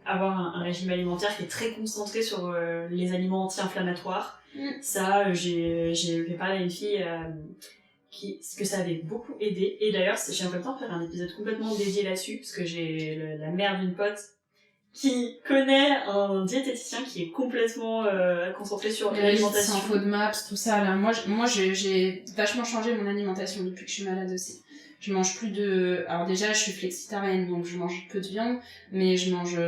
avoir un régime alimentaire qui est très concentré sur les aliments anti-inflammatoires. Ça, j'ai fait parler à une fille que ça avait beaucoup aidé. Et d'ailleurs, j'ai un peu le temps de faire un épisode complètement dédié là-dessus, parce que j'ai la mère d'une pote qui connaît un diététicien qui est complètement concentré sur l'alimentation. Sans FODMAPs, tout ça, là. Moi, j'ai vachement changé mon alimentation depuis que je suis malade aussi. Je mange plus de... Alors déjà, je suis flexitarienne, donc je mange peu de viande, mais je mange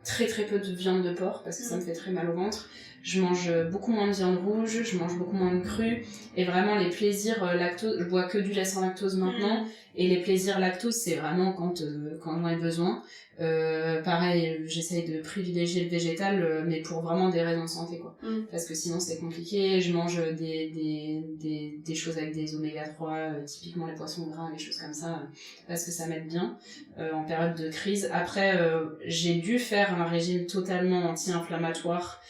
très très peu de viande de porc, parce que ça me fait très mal au ventre. Je mange beaucoup moins de viande rouge, je mange beaucoup moins de cru, et vraiment les plaisirs lactose, je bois que du lait sans lactose maintenant, et les plaisirs lactose, c'est vraiment quand j'en ai besoin. Pareil, j'essaye de privilégier le végétal, mais pour vraiment des raisons de santé, quoi. Parce que sinon c'est compliqué. Je mange des choses avec des oméga 3, typiquement les poissons gras, les choses comme ça, parce que ça m'aide bien en période de crise. Après, j'ai dû faire un régime totalement anti-inflammatoire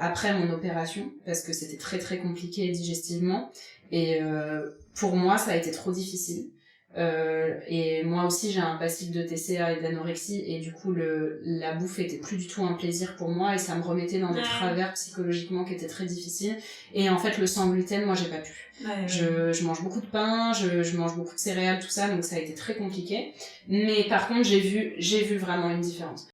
après mon opération, parce que c'était très très compliqué digestivement. Et pour moi, ça a été trop difficile. Et moi aussi j'ai un passif de TCA et d'anorexie, et du coup la bouffe était plus du tout un plaisir pour moi, et ça me remettait dans des travers psychologiquement qui étaient très difficiles. Et en fait le sans gluten, moi j'ai pas pu. Je mange beaucoup de pain, je mange beaucoup de céréales, tout ça, donc ça a été très compliqué. Mais par contre j'ai vu vraiment une différence.